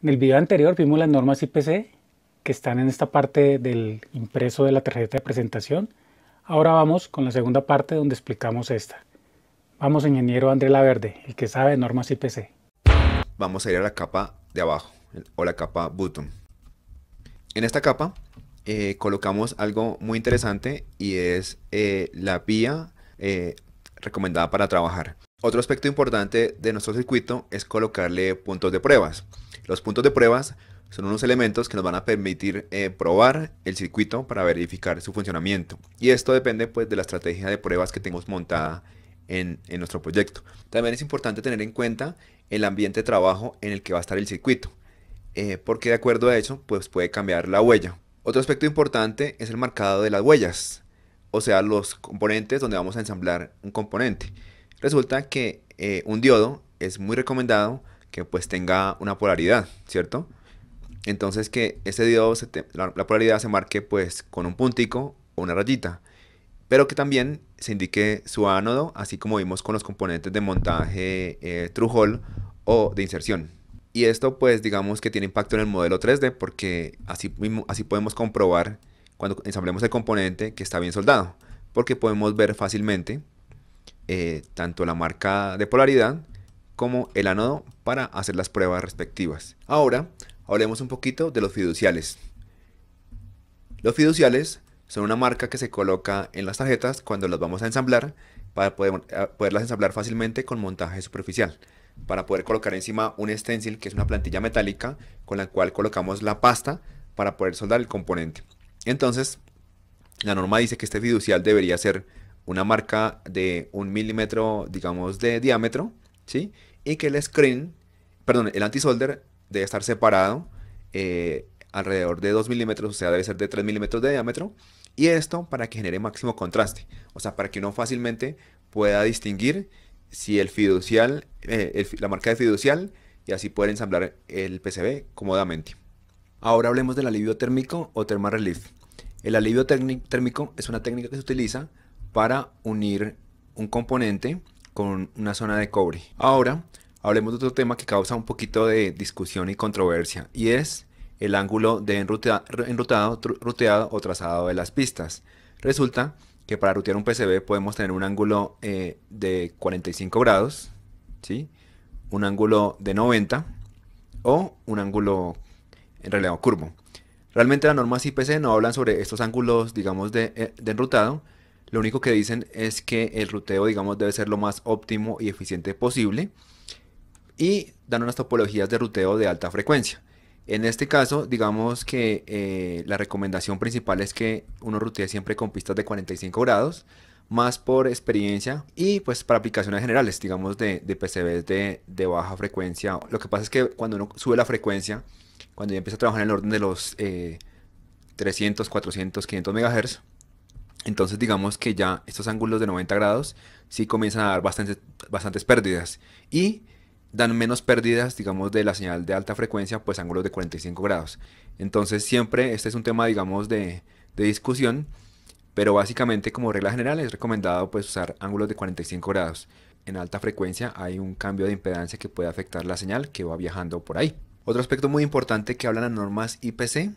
En el video anterior vimos las normas IPC que están en esta parte del impreso de la tarjeta de presentación. Ahora vamos con la segunda parte donde explicamos esta. Vamos, ingeniero André Laverde, el que sabe de normas IPC. Vamos a ir a la capa de abajo o la capa button. En esta capa colocamos algo muy interesante y es la vía recomendada para trabajar. Otro aspecto importante de nuestro circuito es colocarle puntos de pruebas. Los puntos de pruebas son unos elementos que nos van a permitir probar el circuito para verificar su funcionamiento. Y esto depende pues de la estrategia de pruebas que tengamos montada en nuestro proyecto. También es importante tener en cuenta el ambiente de trabajo en el que va a estar el circuito, porque de acuerdo a eso pues puede cambiar la huella. Otro aspecto importante es el marcado de las huellas, o sea los componentes donde vamos a ensamblar un componente. Resulta que un diodo es muy recomendado que pues tenga una polaridad, ¿cierto? Entonces que ese diodo, la polaridad se marque pues con un puntico o una rayita, pero que también se indique su ánodo, así como vimos con los componentes de montaje through hole o de inserción. Y esto pues digamos que tiene impacto en el modelo 3D porque así podemos comprobar cuando ensamblemos el componente que está bien soldado, porque podemos ver fácilmente tanto la marca de polaridad como el ánodo para hacer las pruebas respectivas. Ahora hablemos un poquito de los fiduciales. Los fiduciales son una marca que se coloca en las tarjetas cuando las vamos a ensamblar para poderlas ensamblar fácilmente con montaje superficial. Para poder colocar encima un stencil, que es una plantilla metálica con la cual colocamos la pasta para poder soldar el componente. Entonces, la norma dice que este fiducial debería ser una marca de 1 milímetro, digamos, de diámetro, ¿sí? Y que el anti-solder debe estar separado alrededor de 2 milímetros, o sea, debe ser de 3 milímetros de diámetro. Y esto para que genere máximo contraste, o sea, para que uno fácilmente pueda distinguir si el fiducial, la marca de fiducial, y así poder ensamblar el PCB cómodamente. Ahora hablemos del alivio térmico o thermal relief. El alivio térmico es una técnica que se utiliza para unir un componente con una zona de cobre. Ahora hablemos de otro tema que causa un poquito de discusión y controversia, y es el ángulo de ruteado o trazado de las pistas. Resulta que para rutear un PCB podemos tener un ángulo de 45 grados, ¿sí? Un ángulo de 90 o un ángulo en relevo curvo. Realmente las normas IPC no hablan sobre estos ángulos, digamos, de enrutado. Lo único que dicen es que el ruteo, digamos, debe ser lo más óptimo y eficiente posible, y dan unas topologías de ruteo de alta frecuencia. En este caso, digamos que la recomendación principal es que uno rutee siempre con pistas de 45 grados, más por experiencia y pues para aplicaciones generales, digamos de PCBs de baja frecuencia. Lo que pasa es que cuando uno sube la frecuencia, cuando ya empieza a trabajar en el orden de los 300, 400, 500 MHz, entonces digamos que ya estos ángulos de 90 grados sí comienzan a dar bastantes pérdidas, y dan menos pérdidas, digamos, de la señal de alta frecuencia, pues ángulos de 45 grados. Entonces siempre este es un tema, digamos, de discusión, pero básicamente como regla general es recomendado pues usar ángulos de 45 grados. En alta frecuencia hay un cambio de impedancia que puede afectar la señal que va viajando por ahí. Otro aspecto muy importante que hablan las normas IPC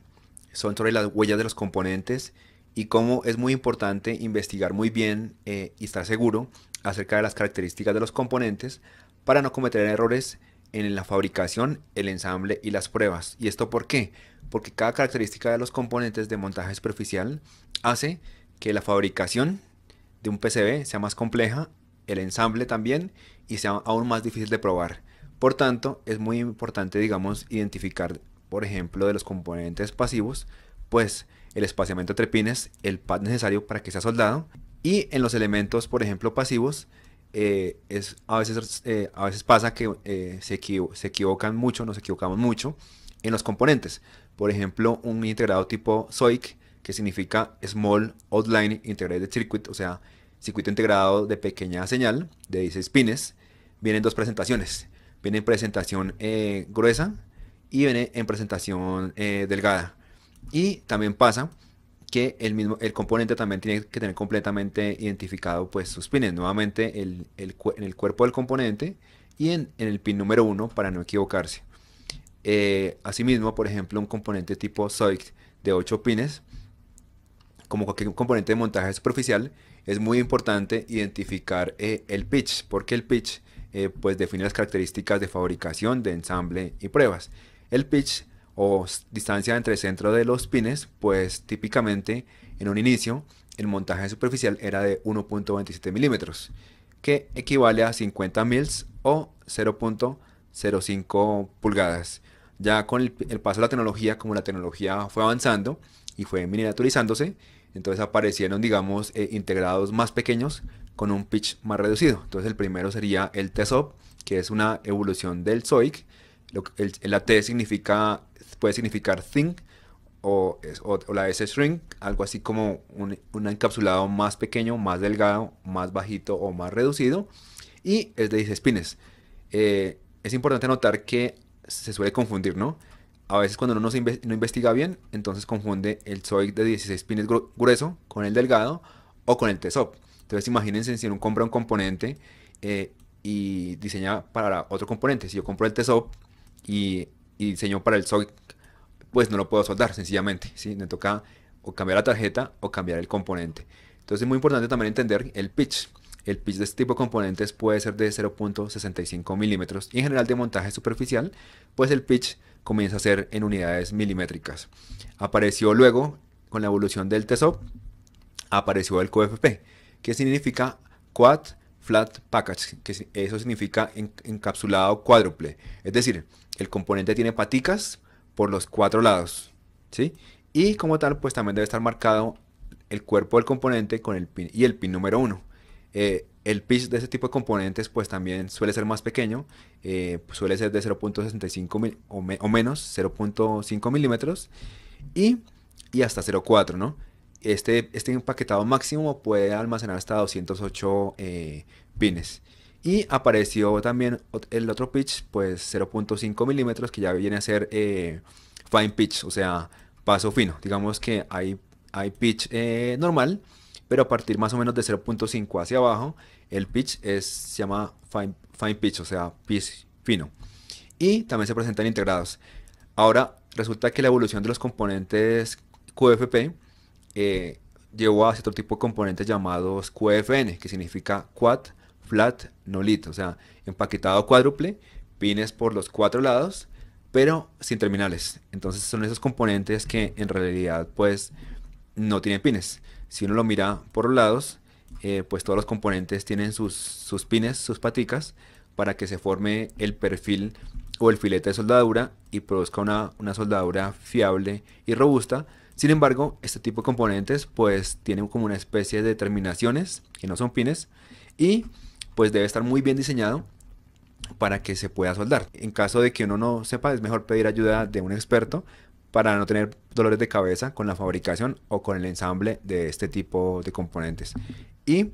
son sobre las huellas de los componentes y cómo es muy importante investigar muy bien y estar seguro acerca de las características de los componentes para no cometer errores en la fabricación, el ensamble y las pruebas. ¿Y esto por qué? Porque cada característica de los componentes de montaje superficial hace que la fabricación de un PCB sea más compleja, el ensamble también, y sea aún más difícil de probar. Por tanto, es muy importante, digamos, identificar, por ejemplo, de los componentes pasivos, pues el espaciamiento entre pines, el pad necesario para que sea soldado, y en los elementos, por ejemplo, pasivos, a veces pasa que se equivocan mucho, nos equivocamos mucho en los componentes. Por ejemplo, un integrado tipo SOIC, que significa Small Outline Integrated Circuit, o sea, circuito integrado de pequeña señal, de 16 pines, viene en dos presentaciones. Viene en presentación gruesa y viene en presentación delgada. Y también pasa que el componente también tiene que tener completamente identificado pues sus pines, nuevamente en el cuerpo del componente y en el pin número 1 para no equivocarse. Asimismo, por ejemplo, un componente tipo SOIC de 8 pines, como cualquier componente de montaje superficial, es muy importante identificar el pitch, porque el pitch pues define las características de fabricación, de ensamble y pruebas. El pitch o distancia entre el centro de los pines, pues típicamente en un inicio el montaje superficial era de 1.27 milímetros, que equivale a 50 mils o 0.05 pulgadas. Ya con el paso de la tecnología, como la tecnología fue avanzando y fue miniaturizándose, entonces aparecieron, digamos, integrados más pequeños con un pitch más reducido. Entonces el primero sería el TESOP, que es una evolución del SOIC. La T significa, puede significar thin o la S string, algo así como un encapsulado más pequeño, más delgado, más bajito o más reducido. Y es de 16 pines. Es importante notar que se suele confundir, ¿no? A veces cuando uno no investiga bien, entonces confunde el SOIC de 16 pines grueso con el delgado o con el TESOP. Entonces imagínense si uno compra un componente y diseña para otro componente. Si yo compro el TESOP y diseño para el SOIC, pues no lo puedo soldar sencillamente, ¿sí? Me toca o cambiar la tarjeta o cambiar el componente. Entonces es muy importante también entender el pitch. El pitch de este tipo de componentes puede ser de 0.65 milímetros y en general de montaje superficial, pues el pitch comienza a ser en unidades milimétricas. Apareció luego, con la evolución del TESOP, apareció el QFP, que significa Quad Flat Package, que eso significa encapsulado cuádruple. Es decir, el componente tiene paticas por los 4 lados, ¿sí? Y como tal, pues también debe estar marcado el cuerpo del componente con el pin y el pin número 1. El pitch de ese tipo de componentes pues también suele ser más pequeño, pues suele ser de 0.65 o menos, 0.5 milímetros y hasta 0.4, ¿no? Este empaquetado máximo puede almacenar hasta 208 pines. Y apareció también el otro pitch, pues 0.5 milímetros, que ya viene a ser fine pitch, o sea, paso fino. Digamos que hay pitch normal, pero a partir más o menos de 0.5 hacia abajo, el pitch se llama fine pitch, o sea, pitch fino. Y también se presentan integrados. Ahora, resulta que la evolución de los componentes QFP llevó a otro tipo de componentes llamados QFN, que significa Quad Flat Nolite, o sea, empaquetado cuádruple, pines por los 4 lados, pero sin terminales. Entonces son esos componentes que en realidad pues no tienen pines. Si uno lo mira por los lados, pues todos los componentes tienen sus pines, sus paticas, para que se forme el perfil o el filete de soldadura y produzca una soldadura fiable y robusta. Sin embargo, este tipo de componentes pues tienen como una especie de terminaciones que no son pines y pues debe estar muy bien diseñado para que se pueda soldar. En caso de que uno no sepa, es mejor pedir ayuda de un experto para no tener dolores de cabeza con la fabricación o con el ensamble de este tipo de componentes. Y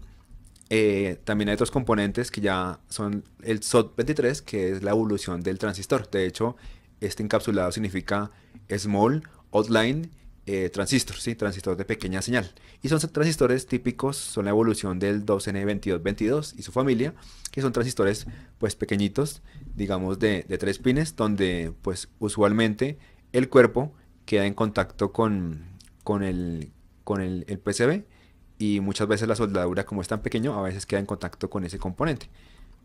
también hay otros componentes que ya son el SOT23, que es la evolución del transistor. De hecho, este encapsulado significa Small Outline Transistor, ¿sí? Transistor de pequeña señal. Y son transistores típicos, son la evolución del 2N2222 y su familia, que son transistores pues pequeñitos, digamos de 3 pines, donde pues usualmente el cuerpo queda en contacto con el PCB y muchas veces la soldadura, como es tan pequeño, a veces queda en contacto con ese componente.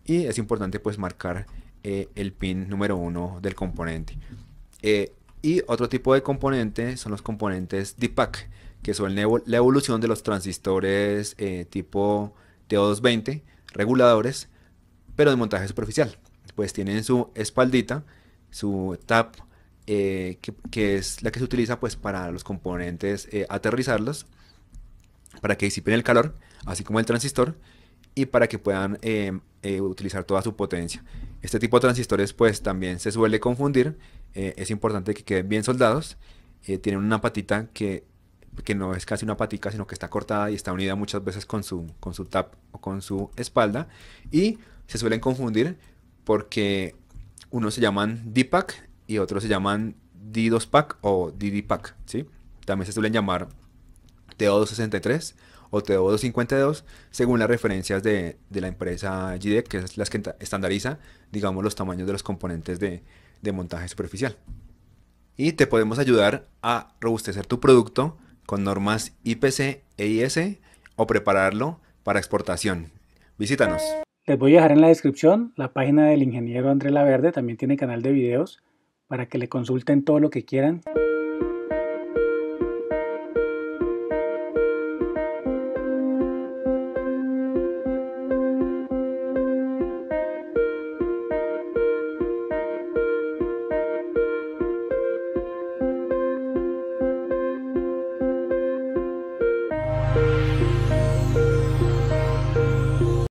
Y es importante pues marcar el pin número 1 del componente. Y otro tipo de componente son los componentes DPAC, que son la evolución de los transistores tipo TO220, reguladores, pero de montaje superficial. Pues tienen su espaldita, su tap, que es la que se utiliza pues para los componentes aterrizarlos, para que disipen el calor, así como el transistor, y para que puedan utilizar toda su potencia. Este tipo de transistores pues también se suele confundir, es importante que queden bien soldados, tienen una patita que no es casi una patica, sino que está cortada y está unida muchas veces con su tap o con su espalda, y se suelen confundir porque unos se llaman D-Pack y otros se llaman D2Pack o DD-Pack, ¿sí? También se suelen llamar TO263 o TO252 según las referencias de la empresa GDEC, que es la que estandariza, digamos, los tamaños de los componentes de de montaje superficial. Y te podemos ayudar a robustecer tu producto con normas IPC e IS o prepararlo para exportación. Visítanos. Les voy a dejar en la descripción la página del ingeniero Andrés Laverde, también tiene canal de videos para que le consulten todo lo que quieran